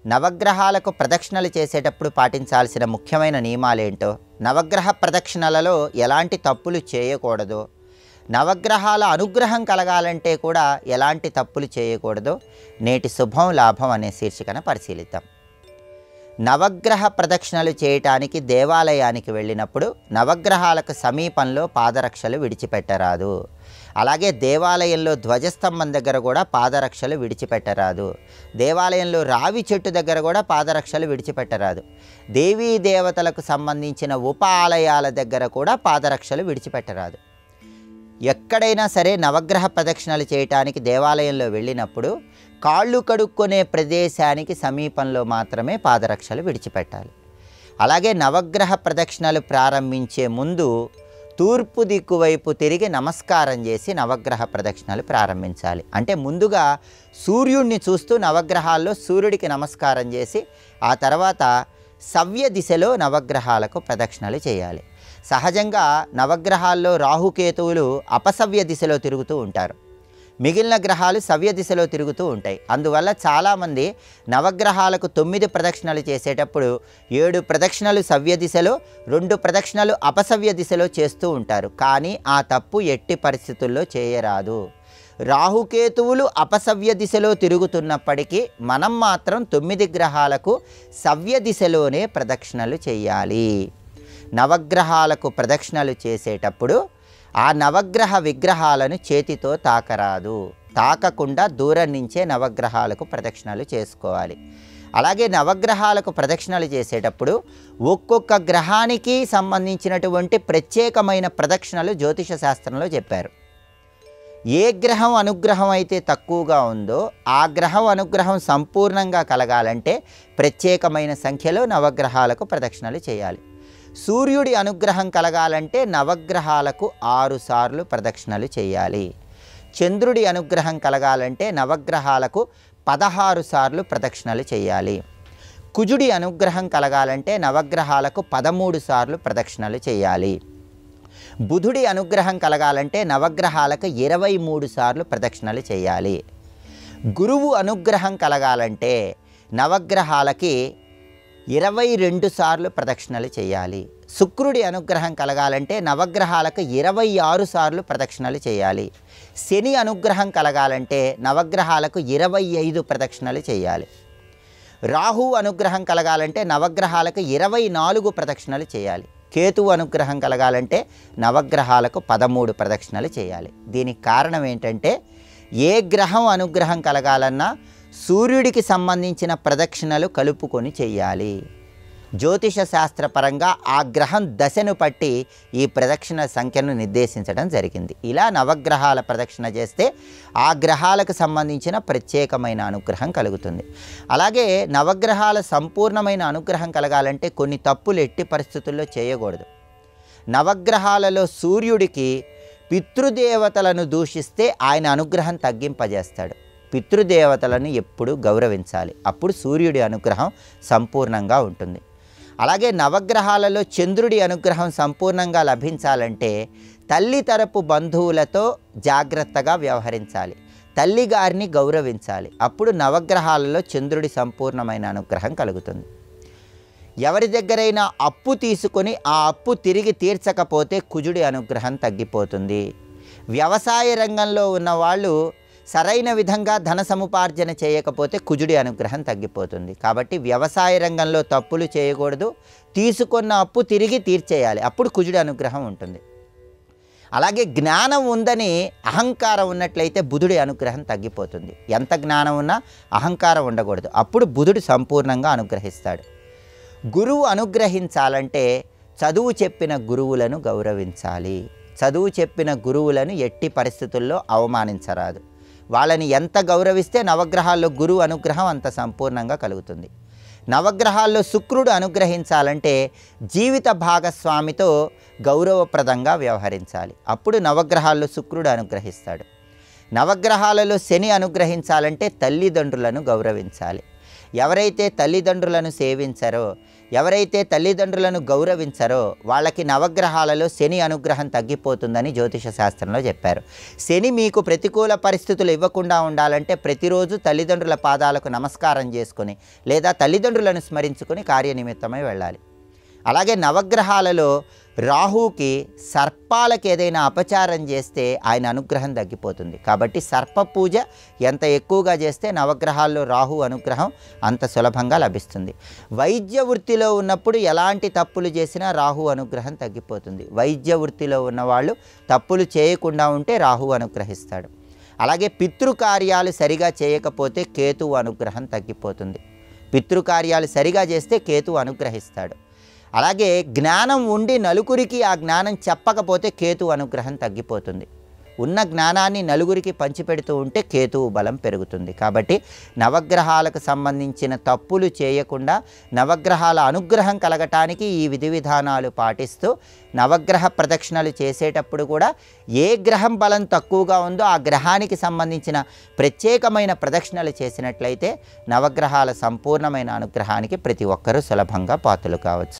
నవగ్రహాలకు ప్రదక్షిణలు చేసేటప్పుడు పాటించాల్సిన ముఖ్యమైన నియమాలేంటో, నవగ్రహ ప్రదక్షిణలలో ఎలాంటి తప్పులు చేయకూడదో, నవగ్రహాల అనుగ్రహం కలగాలంటే కూడా ఎలాంటి తప్పులు చేయకూడదో నేటి శుభం లాభం అనే శీర్షికన పరిశీలిద్దాం. నవగ్రహ ప్రదక్షిణలు చేయటానికి దేవాలయానికి వెళ్ళినప్పుడు నవగ్రహాలకు సమీపంలో పాదరక్షలు విడిచిపెట్టరాదు. అలాగే దేవాలయంలో ధ్వజస్తంభం దగ్గర కూడా పాదరక్షలు విడిచిపెట్టరాదు. దేవాలయంలో రావి చెట్టు దగ్గర కూడా పాదరక్షలు విడిచిపెట్టరాదు. దేవీ దేవతలకు సంబంధించిన ఉప ఆలయాల దగ్గర కూడా పాదరక్షలు విడిచిపెట్టరాదు. ఎక్కడైనా సరే నవగ్రహ ప్రదక్షిణలు చేయటానికి దేవాలయంలో వెళ్ళినప్పుడు కాళ్ళు కడుక్కునే ప్రదేశానికి సమీపంలో మాత్రమే పాదరక్షలు విడిచిపెట్టాలి. అలాగే నవగ్రహ ప్రదక్షిణలు ప్రారంభించే ముందు తూర్పు దిక్కు వైపు తిరిగి నమస్కారం చేసి నవగ్రహ ప్రదక్షిణలు ప్రారంభించాలి. అంటే ముందుగా సూర్యుడిని చూస్తూ నవగ్రహాల్లో సూర్యుడికి నమస్కారం చేసి ఆ తర్వాత సవ్య దిశలో నవగ్రహాలకు ప్రదక్షిణలు చేయాలి. సహజంగా నవగ్రహాల్లో రాహుకేతువులు అపసవ్య దిశలో తిరుగుతూ ఉంటారు, మిగిలిన గ్రహాలు సవ్య దిశలో తిరుగుతూ ఉంటాయి. అందువల్ల చాలామంది నవగ్రహాలకు 9 ప్రదక్షిణలు చేసేటప్పుడు 7 ప్రదక్షిణలు సవ్య దిశలో, 2 ప్రదక్షిణలు అపసవ్య దిశలో చేస్తూ ఉంటారు. కానీ ఆ తప్పు ఎట్టి పరిస్థితుల్లో చేయరాదు. రాహుకేతువులు అపసవ్య దిశలో తిరుగుతున్నప్పటికీ మనం మాత్రం 9 గ్రహాలకు సవ్య దిశలోనే ప్రదక్షిణలు చేయాలి. నవగ్రహాలకు ప్రదక్షిణలు చేసేటప్పుడు ఆ నవగ్రహ విగ్రహాలను చేతితో తాకరాదు. తాకకుండా దూరం నుంచే నవగ్రహాలకు ప్రదక్షిణలు చేసుకోవాలి. అలాగే నవగ్రహాలకు ప్రదక్షిణలు చేసేటప్పుడు ఒక్కొక్క గ్రహానికి సంబంధించినటువంటి ప్రత్యేకమైన ప్రదక్షిణలు జ్యోతిష శాస్త్రంలో చెప్పారు. ఏ గ్రహం అనుగ్రహం అయితే తక్కువగా ఉందో ఆ గ్రహం అనుగ్రహం సంపూర్ణంగా కలగాలంటే ప్రత్యేకమైన సంఖ్యలో నవగ్రహాలకు ప్రదక్షిణలు చేయాలి. సూర్యుడి అనుగ్రహం కలగాలంటే నవగ్రహాలకు 6 సార్లు ప్రదక్షిణలు చేయాలి. చంద్రుడి అనుగ్రహం కలగాలంటే నవగ్రహాలకు 16 సార్లు ప్రదక్షిణలు చేయాలి. కుజుడి అనుగ్రహం కలగాలంటే నవగ్రహాలకు 13 సార్లు ప్రదక్షిణలు చేయాలి. బుధుడి అనుగ్రహం కలగాలంటే నవగ్రహాలకు 23 సార్లు ప్రదక్షిణలు చేయాలి. గురువు అనుగ్రహం కలగాలంటే నవగ్రహాలకి 22 సార్లు ప్రదక్షిణలు చేయాలి. శుక్రుడి అనుగ్రహం కలగాలంటే నవగ్రహాలకు 26 సార్లు ప్రదక్షిణలు చేయాలి. శని అనుగ్రహం కలగాలంటే నవగ్రహాలకు 25 ప్రదక్షిణలు చేయాలి. రాహువు అనుగ్రహం కలగాలంటే నవగ్రహాలకు 24 ప్రదక్షిణలు చేయాలి. కేతువు అనుగ్రహం కలగాలంటే నవగ్రహాలకు 13 ప్రదక్షిణలు చేయాలి. దీనికి కారణం ఏంటంటే ఏ గ్రహం అనుగ్రహం కలగాలన్నా సూర్యుడికి సంబంధించిన ప్రదక్షిణలు కలుపుకొని చేయాలి. జ్యోతిష శాస్త్రపరంగా ఆ గ్రహం దశను పట్టి ఈ ప్రదక్షిణ సంఖ్యను నిర్దేశించడం జరిగింది. ఇలా నవగ్రహాల ప్రదక్షిణ చేస్తే ఆ గ్రహాలకు సంబంధించిన ప్రత్యేకమైన అనుగ్రహం కలుగుతుంది. అలాగే నవగ్రహాల సంపూర్ణమైన అనుగ్రహం కలగాలంటే కొన్ని తప్పులు ఎట్టి పరిస్థితుల్లో చేయకూడదు. నవగ్రహాలలో సూర్యుడికి పితృదేవతలను దూషిస్తే ఆయన అనుగ్రహం తగ్గింపజేస్తాడు. పితృదేవతలను ఎప్పుడూ గౌరవించాలి. అప్పుడు సూర్యుడి అనుగ్రహం సంపూర్ణంగా ఉంటుంది. అలాగే నవగ్రహాలలో చంద్రుడి అనుగ్రహం సంపూర్ణంగా లభించాలంటే తల్లి తరపు బంధువులతో జాగ్రత్తగా వ్యవహరించాలి. తల్లిగారిని గౌరవించాలి. అప్పుడు నవగ్రహాలలో చంద్రుడి సంపూర్ణమైన అనుగ్రహం కలుగుతుంది. ఎవరి దగ్గరైనా అప్పు తీసుకొని ఆ అప్పు తిరిగి తీర్చకపోతే కుజుడి అనుగ్రహం తగ్గిపోతుంది. వ్యవసాయ రంగంలో ఉన్నవాళ్ళు సరైన విధంగా ధన సముపార్జన చేయకపోతే కుజుడి అనుగ్రహం తగ్గిపోతుంది. కాబట్టి వ్యవసాయ రంగంలో తప్పులు చేయకూడదు. తీసుకున్న అప్పు తిరిగి తీర్చేయాలి. అప్పుడు కుజుడి అనుగ్రహం ఉంటుంది. అలాగే జ్ఞానం ఉందని అహంకారం ఉన్నట్లయితే బుధుడి అనుగ్రహం తగ్గిపోతుంది. ఎంత జ్ఞానం ఉన్నా అహంకారం ఉండకూడదు. అప్పుడు బుధుడు సంపూర్ణంగా అనుగ్రహిస్తాడు. గురువు అనుగ్రహించాలంటే చదువు చెప్పిన గురువులను గౌరవించాలి. చదువు చెప్పిన గురువులను ఎట్టి పరిస్థితుల్లో అవమానించరాదు. వాళ్ళని ఎంత గౌరవిస్తే నవగ్రహాల్లో గురువు అనుగ్రహం అంత సంపూర్ణంగా కలుగుతుంది. నవగ్రహాల్లో శుక్రుడు అనుగ్రహించాలంటే జీవిత భాగస్వామితో గౌరవప్రదంగా వ్యవహరించాలి. అప్పుడు నవగ్రహాల్లో శుక్రుడు అనుగ్రహిస్తాడు. నవగ్రహాలలో శని అనుగ్రహించాలంటే తల్లిదండ్రులను గౌరవించాలి. ఎవరైతే తల్లిదండ్రులను సేవించరో, ఎవరైతే తల్లిదండ్రులను గౌరవించరో వాళ్ళకి నవగ్రహాలలో శని అనుగ్రహం తగ్గిపోతుందని జ్యోతిష శాస్త్రంలో చెప్పారు. శని మీకు ప్రతికూల పరిస్థితులు ఇవ్వకుండా ఉండాలంటే ప్రతిరోజు తల్లిదండ్రుల పాదాలకు నమస్కారం చేసుకొని లేదా తల్లిదండ్రులను స్మరించుకొని కార్యనిమిత్తమై వెళ్ళాలి. అలాగే నవగ్రహాలలో రాహుకి సర్పాలకు ఏదైనా అపచారం చేస్తే ఆయన అనుగ్రహం తగ్గిపోతుంది. కాబట్టి సర్ప పూజ ఎంత ఎక్కువగా చేస్తే నవగ్రహాల్లో రాహు అనుగ్రహం అంత సులభంగా లభిస్తుంది. వైద్య వృత్తిలో ఉన్నప్పుడు ఎలాంటి తప్పులు చేసినా రాహు అనుగ్రహం తగ్గిపోతుంది. వైద్య వృత్తిలో ఉన్నవాళ్ళు తప్పులు చేయకుండా ఉంటే రాహు అనుగ్రహిస్తాడు. అలాగే పితృకార్యాలు సరిగా చేయకపోతే కేతువు అనుగ్రహం తగ్గిపోతుంది. పితృకార్యాలు సరిగా చేస్తే కేతువు అనుగ్రహిస్తాడు. అలాగే జ్ఞానం ఉండి నలుగురికి ఆ జ్ఞానం చెప్పకపోతే కేతువు అనుగ్రహం తగ్గిపోతుంది. ఉన్న జ్ఞానాన్ని నలుగురికి పంచిపెడుతూ ఉంటే కేతువు బలం పెరుగుతుంది. కాబట్టి నవగ్రహాలకు సంబంధించిన తప్పులు చేయకుండా నవగ్రహాల అనుగ్రహం కలగటానికి ఈ విధి విధానాలు పాటిస్తూ నవగ్రహ ప్రదక్షిణలు చేసేటప్పుడు కూడా ఏ గ్రహం బలం తక్కువగా ఉందో ఆ గ్రహానికి సంబంధించిన ప్రత్యేకమైన ప్రదక్షిణలు చేసినట్లయితే నవగ్రహాల సంపూర్ణమైన అనుగ్రహానికి ప్రతి ఒక్కరూ సులభంగా పాత్రలు కావచ్చు.